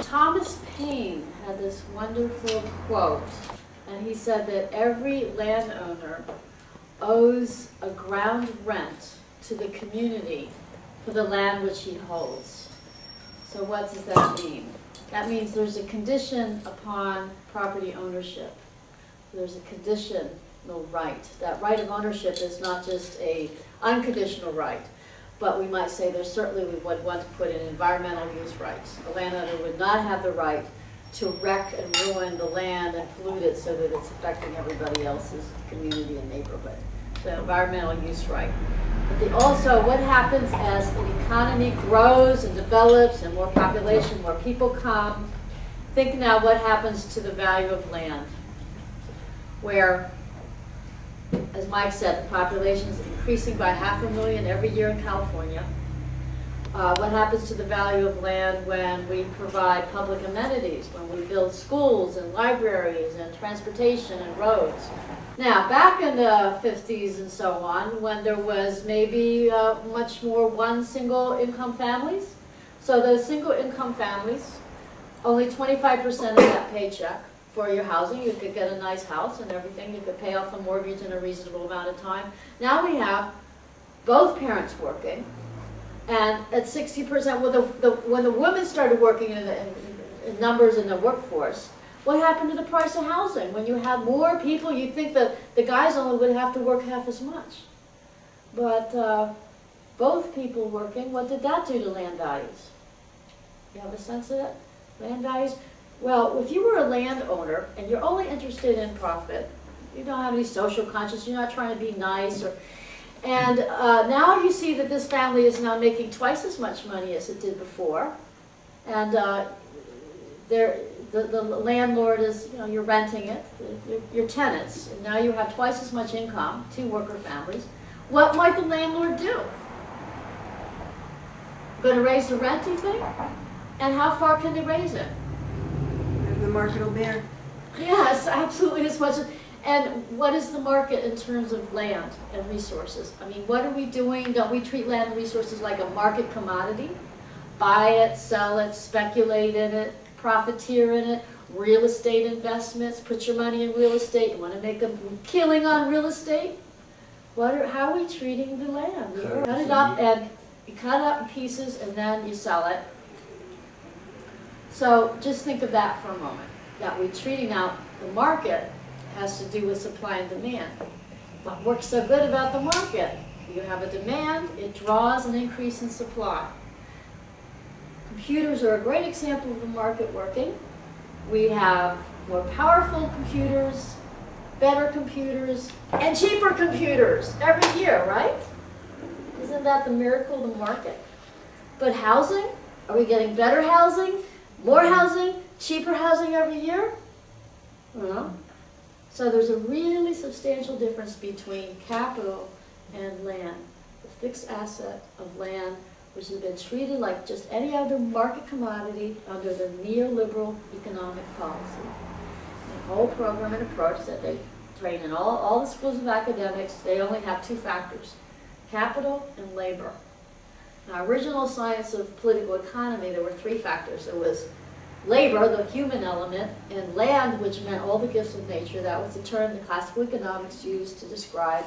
Thomas Paine had this wonderful quote, and he said that every landowner owes a ground rent to the community for the land which he holds. So what does that mean? That means there's a condition upon property ownership. There's a conditional right. That right of ownership is not just an unconditional right, but we might say there certainly we would want to put in environmental use rights. A landowner would not have the right to wreck and ruin the land and pollute it so that it's affecting everybody else's community and neighborhood. So environmental use right. But also what happens as an economy grows and develops and more population, more people come. Think now what happens to the value of land, where, as Mike said, the population is increasing by 500,000 every year in California. What happens to the value of land when we provide public amenities, when we build schools and libraries and transportation and roads? Now, back in the 50s and so on, when there was maybe much more one single income families, so those single income families, only 25% of that paycheck for your housing. You could get a nice house and everything. You could pay off a mortgage in a reasonable amount of time. Now we have both parents working, and at 60%, when the women started working in numbers in the workforce, what happened to the price of housing? When you have more people, you'd think that the guys only would have to work half as much. But both people working, what did that do to land values? You have a sense of it? Land values? Well, if you were a landowner and you're only interested in profit, you don't have any social conscience, you're not trying to be nice, and now you see that this family is now making twice as much money as it did before, and the landlord is, you're renting it, you're tenants, and now you have twice as much income, 2 worker families. What might the landlord do? Going to raise the rent, do you think? And how far can they raise it? The market will bear. Yes, absolutely as much. And what is the market in terms of land and resources? I mean, what are we doing? Don't we treat land and resources like a market commodity? Buy it, sell it, speculate in it, profiteer in it, real estate investments, put your money in real estate. You want to make a killing on real estate? How are we treating the land? You cut it up, and you cut it up in pieces and then you sell it. So just think of that for a moment, that we're treating out the market has to do with supply and demand. What works so good about the market? You have a demand, it draws an increase in supply. Computers are a great example of the market working. We have more powerful computers, better computers, and cheaper computers every year, right? Isn't that the miracle of the market? But housing? Are we getting better housing? More housing, cheaper housing every year? No. So there's a really substantial difference between capital and land. The fixed asset of land, which has been treated like just any other market commodity under the neoliberal economic policy. The whole program and approach that they train in all the schools of academics, they only have 2 factors, capital and labor. Now, original science of political economy, there were 3 factors. There was labor, the human element, and land, which meant all the gifts of nature. That was the term the classical economics used to describe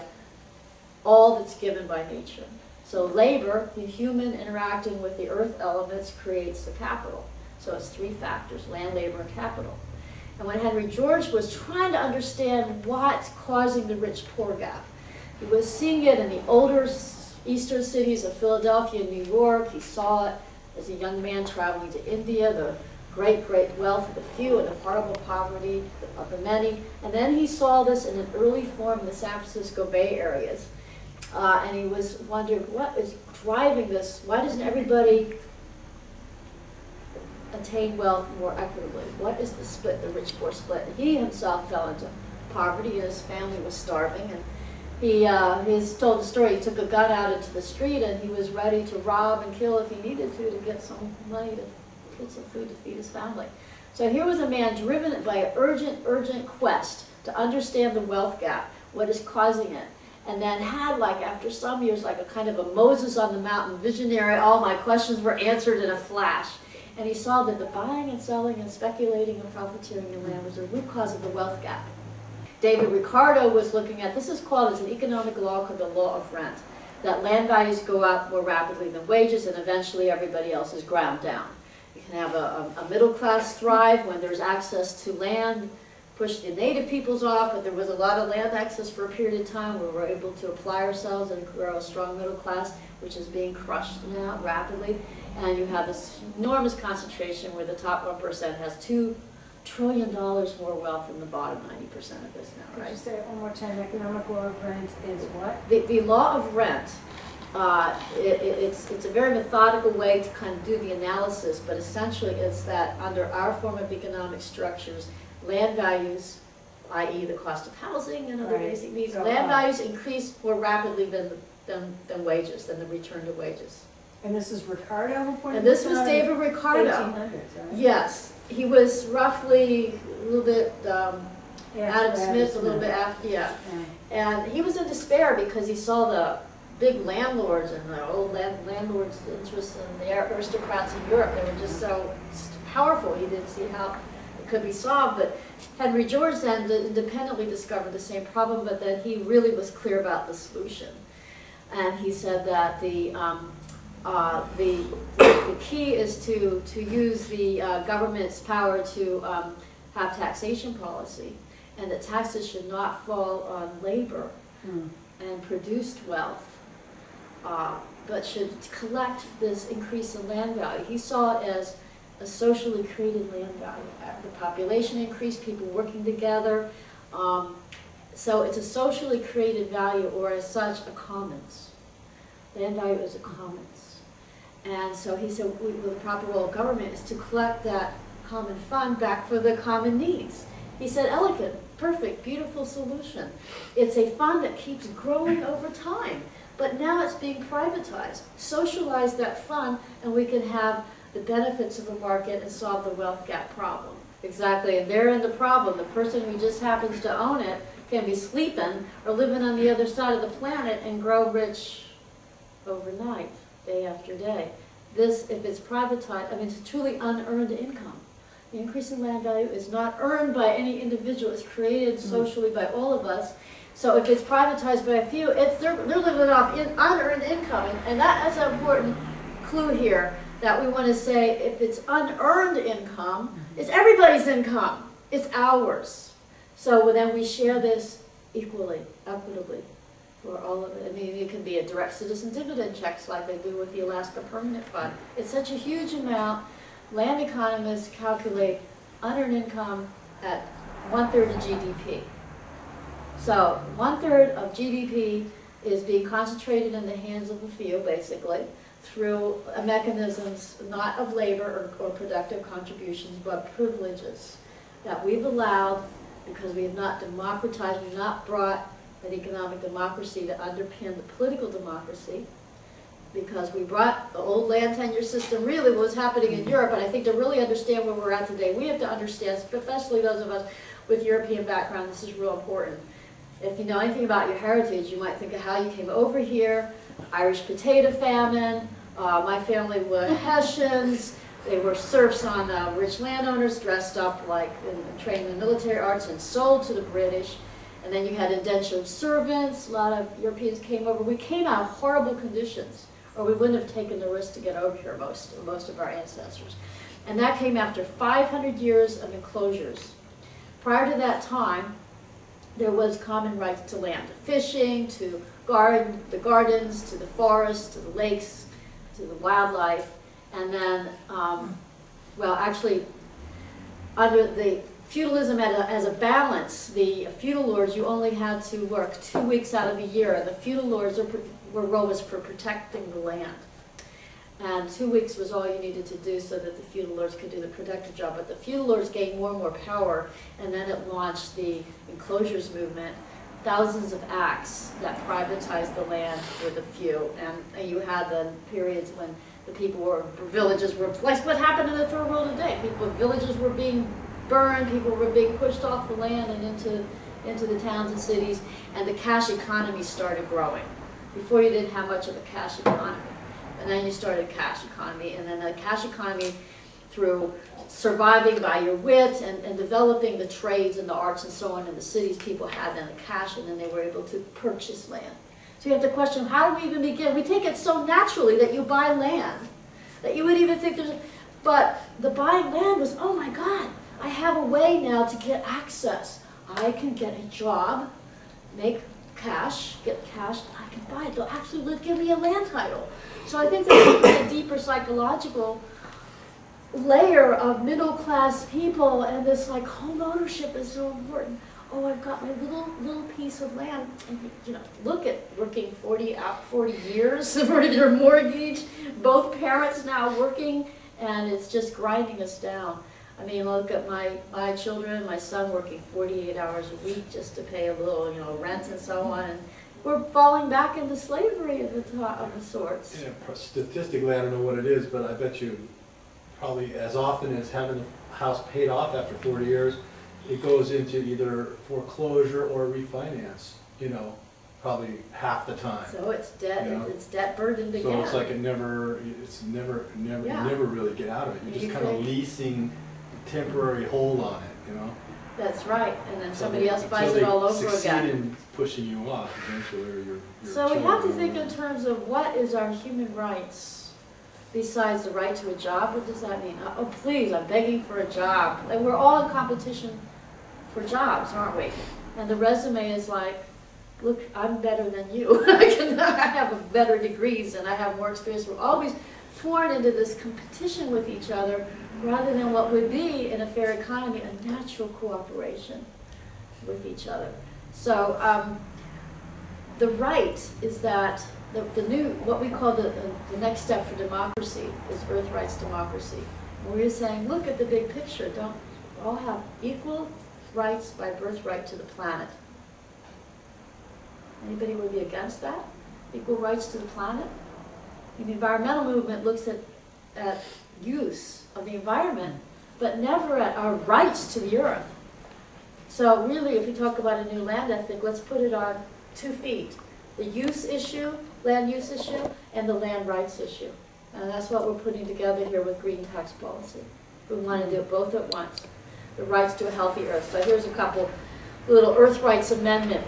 all that's given by nature. So labor, the human interacting with the earth elements, creates the capital. So it's 3 factors, land, labor, and capital. And when Henry George was trying to understand what's causing the rich-poor gap, he was seeing it in the older eastern cities of Philadelphia and New York. He saw it as a young man traveling to India, the great, great wealth of the few and the horrible poverty of the many. And then he saw this in an early form in the San Francisco Bay areas. And he was wondering, what is driving this? Why doesn't everybody attain wealth more equitably? What is the split, the rich-poor split? And he himself fell into poverty, and his family was starving. And he's told the story, he took a gun out into the street, and he was ready to rob and kill if he needed to get some money to get some food to feed his family. So here was a man driven by an urgent quest to understand the wealth gap, what is causing it. and then had, like, after some years, like a kind of a Moses on the mountain visionary, all my questions were answered in a flash. And he saw that the buying and selling and speculating and profiteering in land was the root cause of the wealth gap. David Ricardo was looking at, this is called as an economic law called the law of rent, that land values go up more rapidly than wages, and eventually everybody else is ground down. You can have a middle class thrive when there's access to land, push the native peoples off, but there was a lot of land access for a period of time where we were able to apply ourselves and grow a strong middle class, which is being crushed now rapidly. And you have this enormous concentration where the top 1% has $2 trillion more wealth than the bottom 90% of this now, right? Could you say it one more time? Economic law of rent is what? The law of rent, it's a very methodical way to kind of do the analysis, but essentially it's that under our form of economic structures, land values, i.e. the cost of housing and other basic needs, land values increase more rapidly than wages, than the return to wages. And this is Ricardo who pointed And this out? was David Ricardo. 1800s, right? Yes. He was roughly a little bit Adam Smith, a little bit after, yeah. And he was in despair because he saw the big landlords and the old landlords' interests and the aristocrats in Europe. They were just so powerful. He didn't see how it could be solved. But Henry George then independently discovered the same problem, but then he really was clear about the solution. And he said that the key is to use the government's power to have taxation policy, and that taxes should not fall on labor and produced wealth, but should collect this increase in land value. He saw it as a socially created land value. The population increased, people working together. So it's a socially created value, or as such, a commons. Land value is a commons. And so he said, the proper role of government is to collect that common fund back for the common needs. He said, elegant, perfect, beautiful solution. It's a fund that keeps growing over time, but now it's being privatized. Socialize that fund, and we can have the benefits of the market and solve the wealth gap problem. Exactly, and therein the problem. The person who just happens to own it can be sleeping or living on the other side of the planet and grow rich overnight, day after day. This, if it's privatized, I mean, it's truly unearned income. The increase in land value is not earned by any individual. It's created socially by all of us. So if it's privatized by a few, they're living off unearned income. And that's an important clue here, that we want to say if it's unearned income, it's everybody's income. It's ours. So then we share this equally, equitably. For all of it. I mean, it can be a direct citizen dividend checks like they do with the Alaska Permanent Fund. It's such a huge amount. Land economists calculate unearned income at 1/3 of GDP. So 1/3 of GDP is being concentrated in the hands of a few, basically, through mechanisms not of labor or productive contributions, but privileges that we've allowed because we have not democratized, we've not brought an economic democracy to underpin the political democracy, because we brought the old land tenure system, really what was happening in Europe, and I think to really understand where we're at today, we have to understand, especially those of us with European background, this is real important. If you know anything about your heritage, you might think of how you came over here, Irish potato famine, my family were Hessians, they were serfs on rich landowners, dressed up like, trained in military arts and sold to the British. And then you had indentured servants, a lot of Europeans came over. We came out of horrible conditions, or we wouldn't have taken the risk to get over here, most of our ancestors. And that came after 500 years of enclosures. Prior to that time, there was common rights to land, to fishing, to the gardens, to the forests, to the lakes, to the wildlife. And then, well, actually, under the feudalism as a balance, the feudal lords, you only had to work 2 weeks out of the year, and the feudal lords were role was for protecting the land. And 2 weeks was all you needed to do so that the feudal lords could do the productive job. But the feudal lords gained more and more power, and then it launched the enclosures movement, thousands of acts that privatized the land for the few. And you had the periods when the villages were, like what happened in the Third World today. Villages were being burned, people were being pushed off the land and into the towns and cities, and the cash economy started growing. Before you didn't have much of a cash economy, and then you started cash economy, and then the cash economy through surviving by your wit and developing the trades and the arts and so on in the cities, people had then the cash, and then they were able to purchase land. So you have to question, how do we even begin? We take it so naturally that you buy land, that you would even think there's, but the buying land was, oh my God, I have a way now to get access. I can get a job, make cash, get cash, I can buy it. They'll actually give me a land title. So I think there's a deeper psychological layer of middle-class people, and this like home ownership is so important. Oh, I've got my little piece of land, and you know, look at working 40 years for their mortgage, both parents now working, and it's just grinding us down. I mean, look at my children, my son working 48 hours a week just to pay a little, you know, rent and so on. And we're falling back into slavery of the sorts. Yeah, statistically, I don't know what it is, but I bet you probably as often as having the house paid off after 40 years, it goes into either foreclosure or refinance, you know, probably half the time. So it's debt, you know? it's debt burdened again. So it's like you never really get out of it. You're just kind of leasing temporary hold on it, you know. That's right, and then somebody else buys it all over again. In pushing you off eventually, or your so we have to think children. in terms of what is our human rights besides the right to a job. What does that mean? Oh, please, I'm begging for a job. Like, we're all in competition for jobs, aren't we? And the resume is like, look, I'm better than you. I have better degrees and I have more experience. We're always torn into this competition with each other rather than what would be, in a fair economy, a natural cooperation with each other. So the right is that the new, what we call the next step for democracy is earth rights democracy. And we're saying, look at the big picture. Don't all have equal rights by birthright to the planet. Anybody would be against that? Equal rights to the planet? And the environmental movement looks at use of the environment, but never at our rights to the earth. So really, if we talk about a new land ethic, let's put it on 2 feet. The use issue, land use issue, and the land rights issue. And that's what we're putting together here with green tax policy. We want to do it both at once. The rights to a healthy earth. So here's a couple little earth rights amendment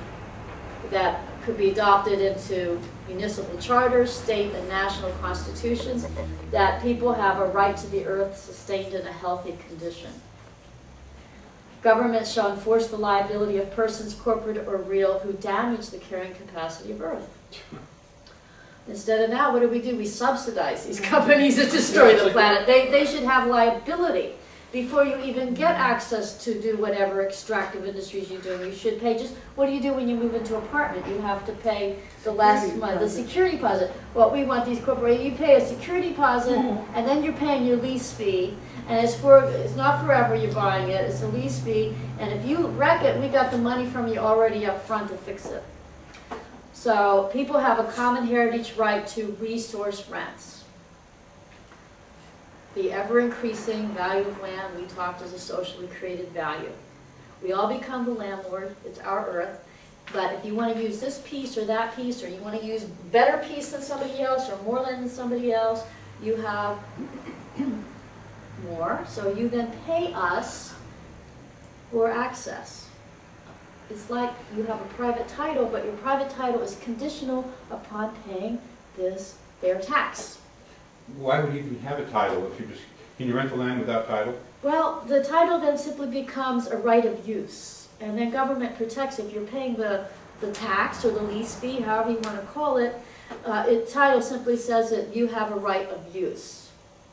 that could be adopted into municipal charters, state and national constitutions, that people have a right to the earth sustained in a healthy condition. Government shall enforce the liability of persons, corporate or real, who damage the carrying capacity of earth. Instead of now, what do? We subsidize these companies that destroy the planet. They should have liability. Before you even get access to do whatever extractive industries you're doing, you should pay. Just what do you do when you move into an apartment? You have to pay the last month, the security deposit. What we want these corporations, you pay a security deposit, and then you're paying your lease fee. And it's not forever you're buying it, it's a lease fee. And if you wreck it, we got the money from you already up front to fix it. So people have a common heritage right to resource rents. The ever-increasing value of land we talked as a socially created value. We all become the landlord, it's our earth, but if you want to use this piece or that piece, or you want to use better piece than somebody else, or more land than somebody else, you have more, so you then pay us for access. It's like you have a private title, but your private title is conditional upon paying this fair tax. Why would you even have a title if can you rent the land without title? Well, the title then simply becomes a right of use, and then government protects if you're paying the tax or the lease fee, however you want to call it. Title simply says that you have a right of use.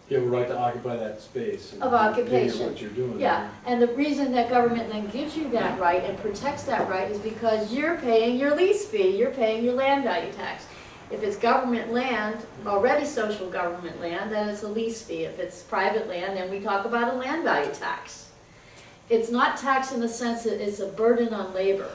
You have a right to occupy that space. Of occupation. What you're doing. Yeah, and the reason that government then gives you that right and protects that right is because you're paying your lease fee, you're paying your land value tax. If it's government land, already social government land, then it's a lease fee. If it's private land, then we talk about a land value tax. It's not tax in the sense that it's a burden on labor.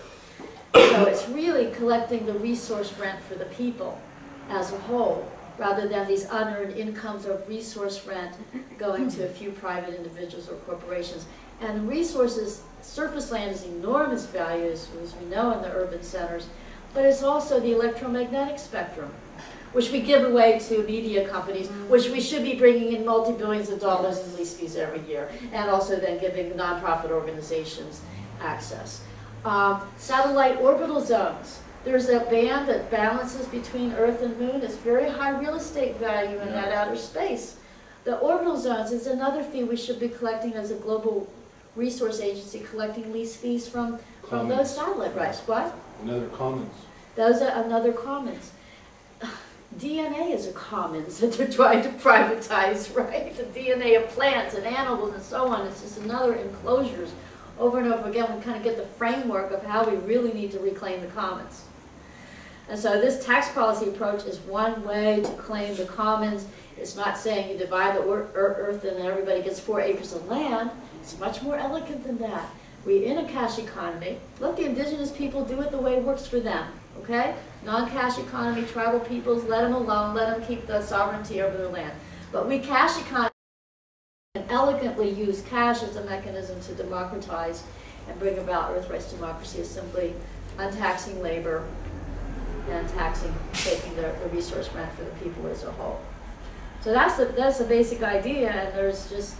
So it's really collecting the resource rent for the people as a whole, rather than these unearned incomes of resource rent going to a few private individuals or corporations. And resources, surface land is enormous value, as we know, in the urban centers, but it's also the electromagnetic spectrum, which we give away to media companies, which we should be bringing in multi-billions of dollars in lease fees every year, and also then giving nonprofit organizations access. Satellite orbital zones. There's a band that balances between Earth and Moon. It's very high real estate value in that outer space. The orbital zones is another fee we should be collecting as a global resource agency, collecting lease fees from those satellite rights. What? Another commons. Those are another commons. DNA is a commons that they're trying to privatize, right? The DNA of plants and animals and so on. It's just another enclosures. Over and over again, we kind of get the framework of how we really need to reclaim the commons. And so this tax policy approach is one way to claim the commons. It's not saying you divide the earth and everybody gets 4 acres of land. It's much more elegant than that. We're in a cash economy. Let the indigenous people do it the way it works for them, okay? Non-cash economy, tribal peoples, let them alone, let them keep the sovereignty over their land. But we cash economy and elegantly use cash as a mechanism to democratize and bring about earth rights democracy is simply untaxing labor and taking the resource rent for the people as a whole. So that's the basic idea, and there's just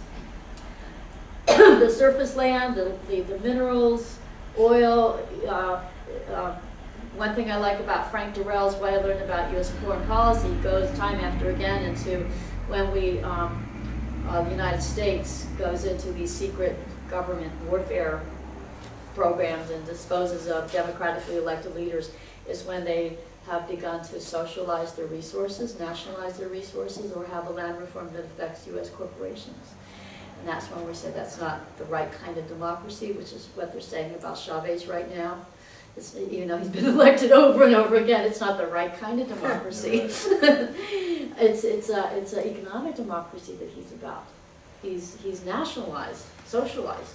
the surface land, the minerals, oil. One thing I like about Frank Durrell's, what I learned about U.S. foreign policy, goes time after again into when we, the United States goes into these secret government warfare programs and disposes of democratically elected leaders, is when they have begun to socialize their resources, nationalize their resources, or have a land reform that affects U.S. corporations. And that's when we said that's not the right kind of democracy, which is what they're saying about Chavez right now. It's, even though he's been elected over and over again, it's not the right kind of democracy. It's an economic democracy that he's about. He's nationalized, socialized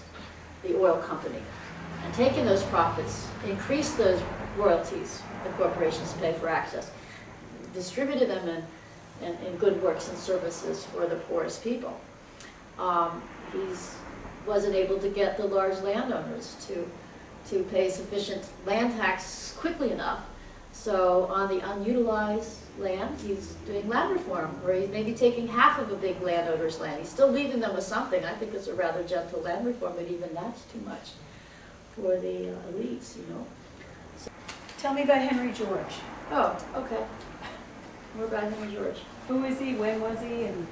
the oil company, and taken those profits, increased those royalties the corporations pay for access, distributed them in good works and services for the poorest people. He wasn't able to get the large landowners to pay sufficient land tax quickly enough. So on the unutilized land, he's doing land reform, where he's maybe taking half of a big landowner's land. He's still leaving them with something. I think it's a rather gentle land reform, but even that's too much for the elites, you know. Tell me about Henry George. Oh, okay. More about Henry George. Who is he? When was he? And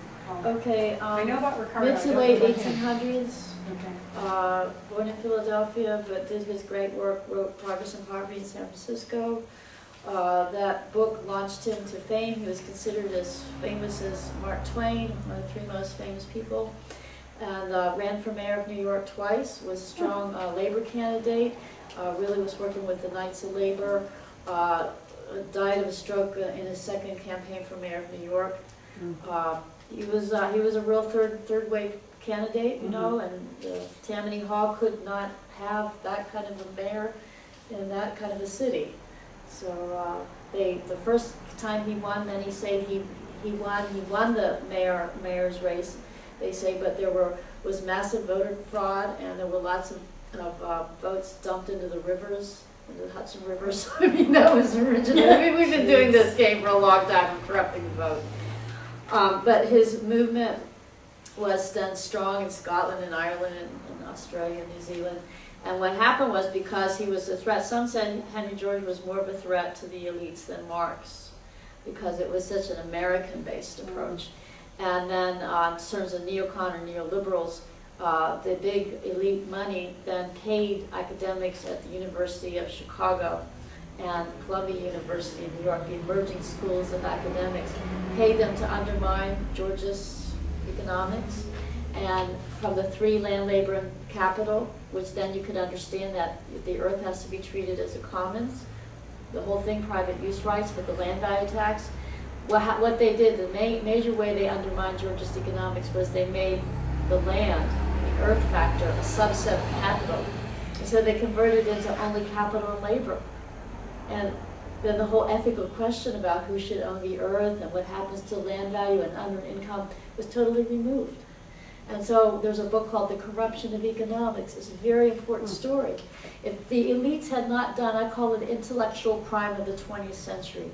okay, I know about Ricardo. mid to late 1800s. Okay. Born in Philadelphia, but did his great work, wrote Progress and Poverty in San Francisco. That book launched him to fame. He was considered as famous as Mark Twain, one of the 3 most famous people. And ran for mayor of New York twice, was a strong labor candidate, really was working with the Knights of Labor, died of a stroke in his second campaign for mayor of New York. He was a real third-wave candidate, you know, and Tammany Hall could not have that kind of a mayor in that kind of a city. So the first time he won, then he said he won the mayor's race, they say, but there was massive voter fraud, and there were lots of votes dumped into the rivers, into the Hudson rivers. I mean, that was original. I mean, we've been doing this game for a long time of corrupting the vote. But his movement was then strong in Scotland and Ireland and Australia and New Zealand. And what happened was, because he was a threat, some said Henry George was more of a threat to the elites than Marx, because it was such an American-based approach. And then in terms of neocon or neoliberals, the big elite money then paid academics at the University of Chicago and Columbia University in New York, the emerging schools of academics, paid them to undermine Georgist economics. And from the 3, land, labor, and capital, which then you could understand that the earth has to be treated as a commons, the whole thing, private use rights, but the land value tax. What they did, the major way they undermined Georgist economics was they made the land, the earth factor, a subset of capital. And so they converted it into only capital and labor. And then the whole ethical question about who should own the earth and what happens to land value and unearned income was totally removed. And so there's a book called The Corruption of Economics. It's a very important story. If the elites had not done, I call it intellectual crime of the 20th century.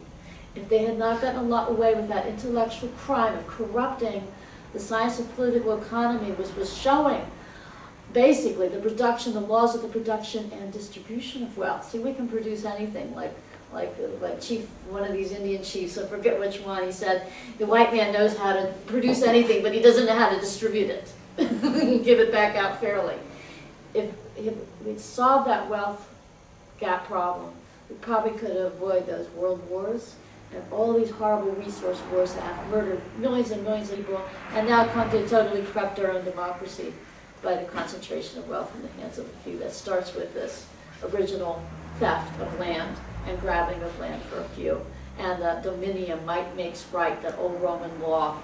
If they had not gotten a lot away with that intellectual crime of corrupting the science of political economy, which was showing basically the production, the laws of the production and distribution of wealth. See, we can produce anything, like chief, one of these Indian chiefs, I forget which one, he said, the white man knows how to produce anything, but he doesn't know how to distribute it, give it back out fairly. If we'd solved that wealth gap problem, we probably could avoid those world wars and all these horrible resource wars that have murdered millions and millions of people and now come to totally corrupt our own democracy by the concentration of wealth in the hands of a few. That starts with this original theft of land and grabbing of land for a few. And the dominium, might makes right, that old Roman law.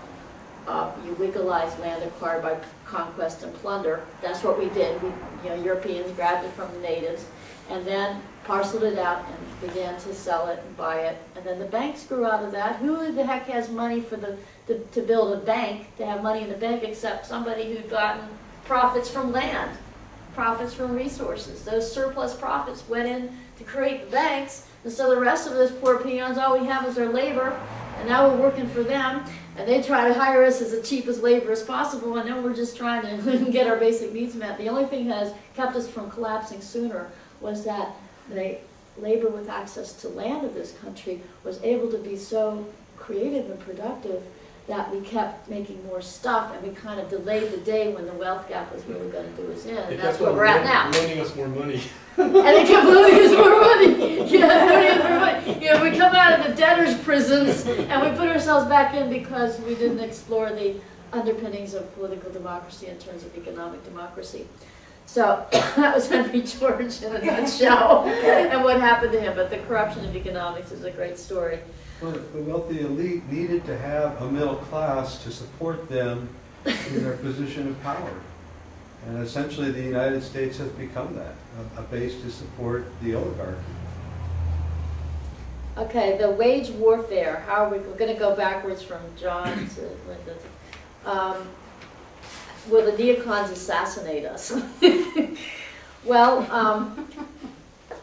You legalize land acquired by conquest and plunder. That's what we did. Europeans grabbed it from the natives and then parceled it out and began to sell it and buy it. And then the banks grew out of that. Who the heck has money for to build a bank, to have money in the bank, except somebody who'd gotten profits from land, profits from resources. Those surplus profits went in to create the banks. And so the rest of us poor peons, all we have is our labor, and now we're working for them, and they try to hire us as the cheapest labor as possible, and then we're just trying to get our basic needs met. The only thing that has kept us from collapsing sooner was that the labor with access to land of this country was able to be so creative and productive that we kept making more stuff, and we kind of delayed the day when the wealth gap was really going to do us in, and that's where we're at now. Loaning us more money. And they kept loaning us more money. Loaning us more money. We come out of the debtors' prisons, and we put ourselves back in because we didn't explore the underpinnings of political democracy in terms of economic democracy. So that was Henry George in a nutshell, and what happened to him. But the corruption of economics is a great story. Well, the wealthy elite needed to have a middle class to support them in their position of power. And essentially the United States has become that, a base to support the oligarchy. Okay, the wage warfare. How are we're going to go backwards from John to Linda. Will the neocons assassinate us? Well,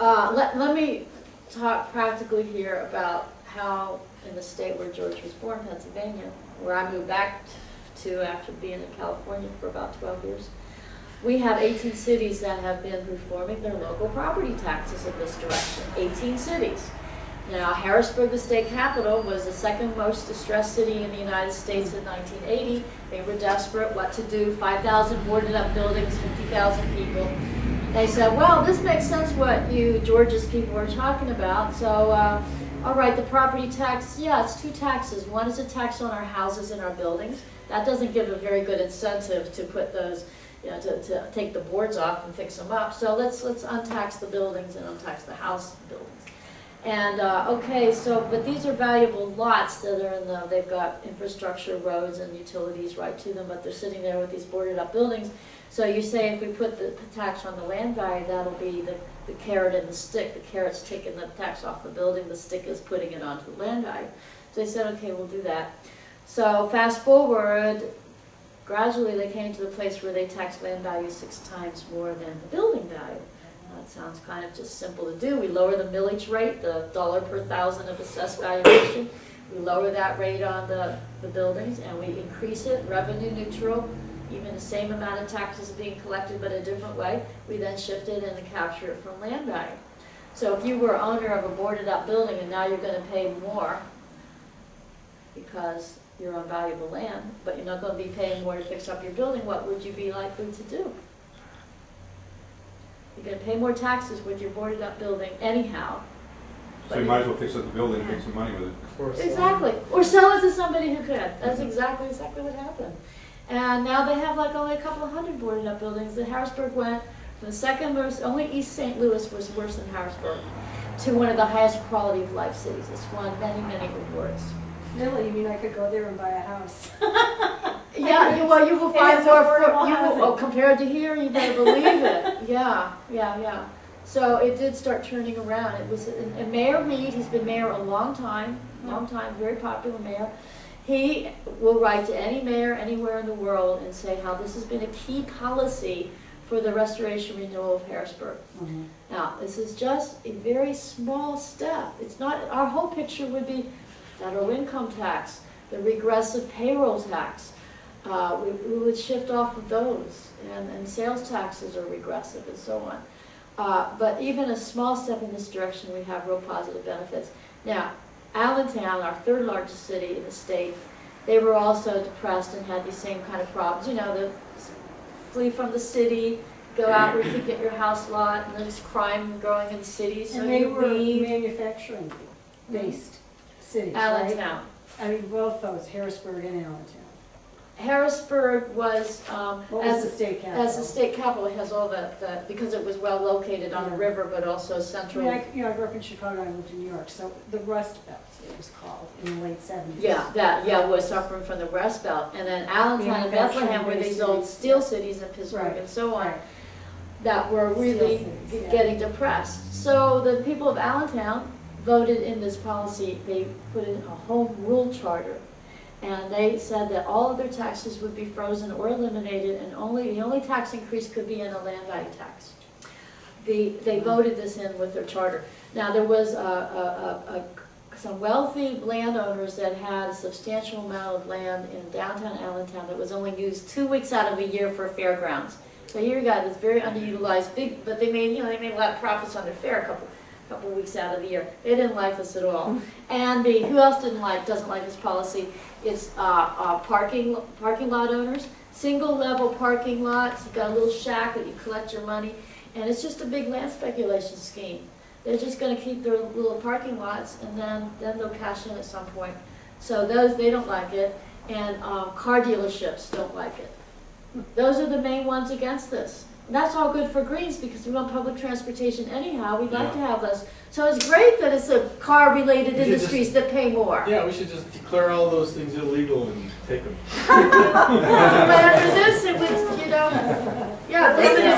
let me talk practically here about how in the state where George was born, Pennsylvania, where I moved back to after being in California for about 12 years, we have 18 cities that have been reforming their local property taxes in this direction. 18 cities. Now, Harrisburg, the state capital, was the second most distressed city in the United States in 1980. They were desperate what to do. 5,000 boarded up buildings, 50,000 people. They said, well, this makes sense what you Georgia's people were talking about. So, all right, the property tax, yeah, it's two taxes. One is a tax on our houses and our buildings. That doesn't give a very good incentive to put those, to take the boards off and fix them up. So let's untax the buildings and untax the house buildings. And okay, so, but these are valuable lots that are they've got infrastructure, roads, and utilities right to them, but they're sitting there with these boarded up buildings. So you say if we put the tax on the land value, that'll be the carrot and the stick. The carrot's taking the tax off the building, the stick is putting it onto the land value. So they said, okay, we'll do that. So fast forward, gradually they came to the place where they taxed land value 6 times more than the building value. That sounds kind of just simple to do. We lower the millage rate, the dollar per thousand of assessed valuation. We lower that rate on the buildings, and we increase it, revenue neutral, even the same amount of taxes being collected but a different way. We then shift it and capture it from land value. So if you were owner of a boarded up building and now you're going to pay more because you're on valuable land, but you're not going to be paying more to fix up your building, what would you be likely to do? You're going to pay more taxes with your boarded up building anyhow. So you might as well fix up the building and make some money with it. Exactly. Or sell it to somebody who could. That's exactly what happened. And now they have like only a couple of hundred boarded up buildings. The Harrisburg went from the second most, only East St. Louis was worse than Harrisburg, to one of the highest quality of life cities. It's won many, many awards. Really? You mean I could go there and buy a house? Yeah, you will find more compared to here, you better believe it. Yeah. So it did start turning around. It was, and Mayor Reed, he's been mayor a long time, very popular mayor. He will write to any mayor anywhere in the world and say how this has been a key policy for the restoration renewal of Harrisburg. Mhm. Now, this is just a very small step. It's not, our whole picture would be federal income tax, the regressive payroll tax. We would shift off of those, and sales taxes are regressive and so on. But even a small step in this direction, we have real positive benefits. Now, Allentown, our third largest city in the state, they were also depressed and had these same kind of problems. You know, the flee from the city, go out where you can get your house lot, and there's crime growing in the city, so And they you were leave. manufacturing-based cities, right? Allentown. I mean, both those, Harrisburg and Allentown. Harrisburg was, What was the state capital? as the state capital, it has all the, because it was well located on the Yeah. river, but also I central. mean, I grew up in Chicago, I moved to New York, so the Rust Belt, it was called, in the late 70s. Yeah, was suffering from the Rust Belt. And then Allentown and Bethlehem were these old steel cities in Pittsburgh Right. and so on, Right. that were Steel really cities, yeah. getting depressed. So the people of Allentown voted in this policy, they put in a home rule charter. And they said that all of their taxes would be frozen or eliminated, and the only tax increase could be in a land value tax. They voted this in with their charter. Now, there was some wealthy landowners that had a substantial amount of land in downtown Allentown that was only used 2 weeks out of the year for fairgrounds. So here you got this very underutilized big, but they made a lot of profits on their fair a couple weeks out of the year. They didn't like this at all. And who else doesn't like this policy? It's parking lot owners, single level parking lots. You've got a little shack that you collect your money, and it's just a big land speculation scheme. They're just going to keep their little parking lots, and then they'll cash in at some point. So they don't like it, and car dealerships don't like it. Those are the main ones against this. And that's all good for Greens because we want public transportation anyhow. We'd like to have less. So it's great that it's a car-related industries that pay more. Yeah, we should just declare all those things illegal and take them. But under this, it would, limited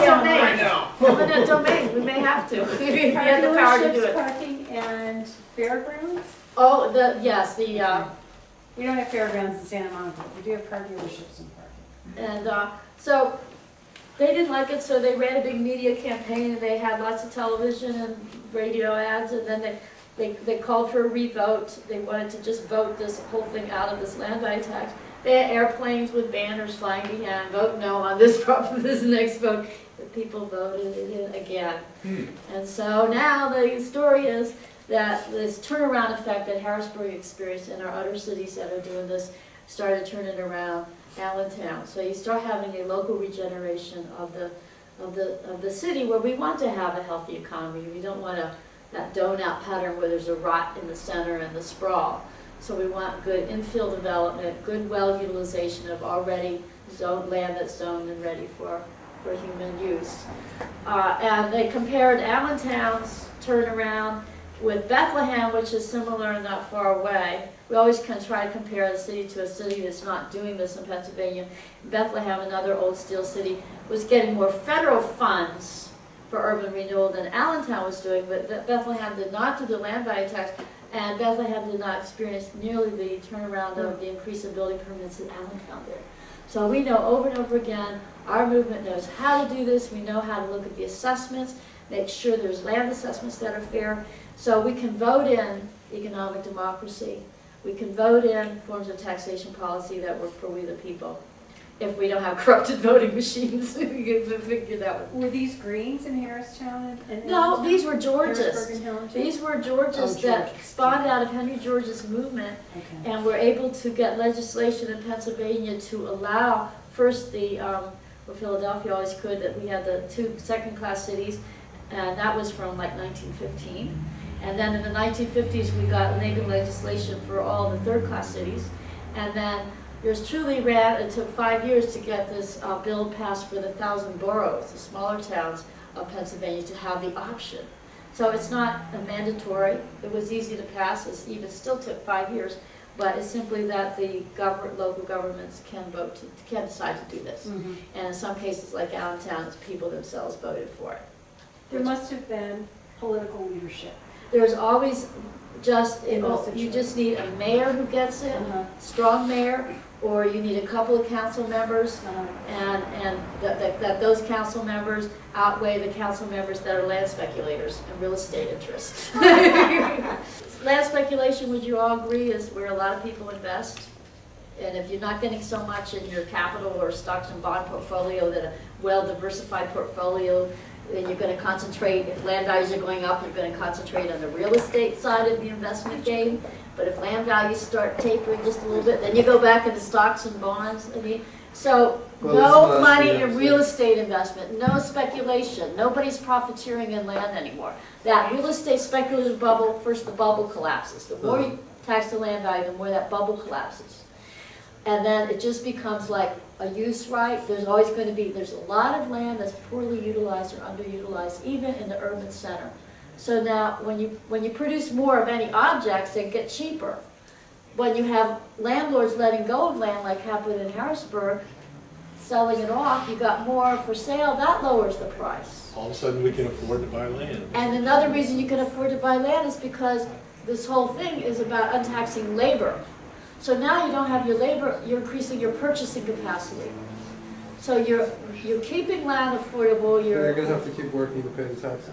domain. Limited domain, we may have to. We have the power to do it. Parking and fairgrounds? Oh, yes, We don't have fairgrounds in Santa Monica, we do have car dealerships and parking. and so they didn't like it, so they ran a big media campaign, and they had lots of television and radio ads, and then they called for a revote. They wanted to just vote this whole thing out of this land value tax. They had airplanes with banners flying behind, vote no on this this next vote. The people voted it in again. And so now the story is that this turnaround effect that Harrisburg experienced and our other cities that are doing this started turning around Allentown. So you start having a local regeneration of the city where we want to have a healthy economy. We don't want that donut pattern where there's a rot in the center and the sprawl. So we want good infill development, good well utilization of already zoned land that's zoned and ready for human use. And they compared Allentown's turnaround with Bethlehem, which is similar and not far away. We always can try to compare the city to a city that's not doing this in Pennsylvania. Bethlehem, another old steel city, was getting more federal funds for urban renewal than Allentown was doing, but Bethlehem did not do the land value tax, and Bethlehem did not experience nearly the turnaround of the increase in building permits that Allentown did. So we know over and over again, our movement knows how to do this. We know how to look at the assessments, make sure there's land assessments that are fair. So we can vote in economic democracy. We can vote in forms of taxation policy that work for we the people. If we don't have corrupted voting machines, we can figure that one. Were these Greens in Harristown? No, these were Georges. Harrisburg and Allentown? These were Georges that spawned out of Henry George's movement, Okay. and were able to get legislation in Pennsylvania to allow first well, Philadelphia always could, that we had the 2 second-class cities, and that was from like 1915. And then in the 1950s, we got enabling legislation for all the third-class cities. And then yours truly it took 5 years to get this bill passed for the 1,000 boroughs, the smaller towns of Pennsylvania, to have the option. So it's not a mandatory. It was easy to pass. It still took 5 years. But it's simply that the local governments can decide to do this. Mm-hmm. And in some cases, like Allentown, it's people themselves voted for it. There must have been political leadership. There's always just, In those you just need a mayor who gets it, Uh-huh. strong mayor, or you need a couple of council members, and that those council members outweigh the council members that are land speculators and real estate interests. Land speculation, would you all agree, is where a lot of people invest? And if you're not getting so much in your capital or stocks and bond portfolio, that a well-diversified portfolio, then you're going to concentrate, if land values are going up, you're going to concentrate on the real estate side of the investment game. But if land values start tapering just a little bit, then you go back into stocks and bonds. I mean, so Well, no money in real estate investment, no speculation. Nobody's profiteering in land anymore. That real estate speculative bubble, first the bubble collapses. The more you tax the land value, the more that bubble collapses. And then it just becomes like a use right. There's always going to be, there's a lot of land that's poorly utilized or underutilized, even in the urban center. So now, when you produce more of any objects, they get cheaper. When you have landlords letting go of land, like happened in Harrisburg, selling it off, you got more for sale, that lowers the price. All of a sudden, we can afford to buy land. And another reason you can afford to buy land is because this whole thing is about untaxing labor. So now you don't have your labor, you're increasing your purchasing capacity. So you're keeping land affordable, They're gonna have to keep working to pay the taxes.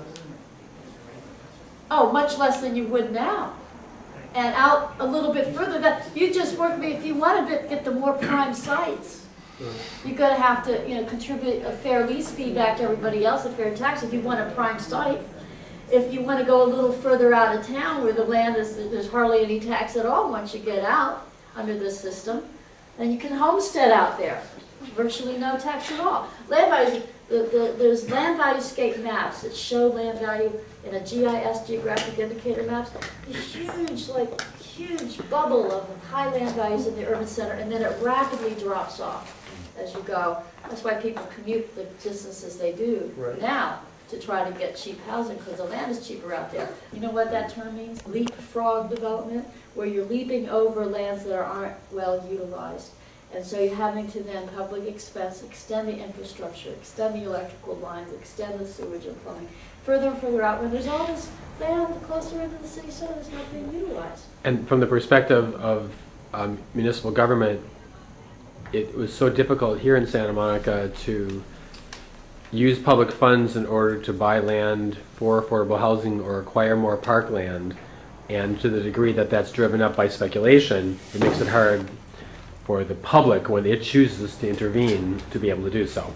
oh, much less than you would now. And out a little bit further, that you just work me, if you want to get the more prime sites, you're going to have to, contribute a fair lease fee back to everybody else, a fair tax if you want a prime site. If you want to go a little further out of town where the land is, there's hardly any tax at all once you get out under this system, then you can homestead out there. Virtually no tax at all. Land values, there's land valuescape maps that show land value in a GIS, geographic indicator maps. A huge bubble of high land values in the urban center, and then it rapidly drops off as you go. That's why people commute the distances they do now to try to get cheap housing, because the land is cheaper out there. You know what that term means? Leapfrog development, where you're leaping over lands that aren't well utilized. And so you're having to then public expense, extend the infrastructure, extend the electrical lines, extend the sewage and plumbing, further and further out, when there's all this land closer into the city center that's not being utilized. And from the perspective of municipal government, it was so difficult here in Santa Monica to use public funds in order to buy land for affordable housing or acquire more parkland. And to the degree that that's driven up by speculation, it makes it hard for the public, when it chooses to intervene, to be able to do so.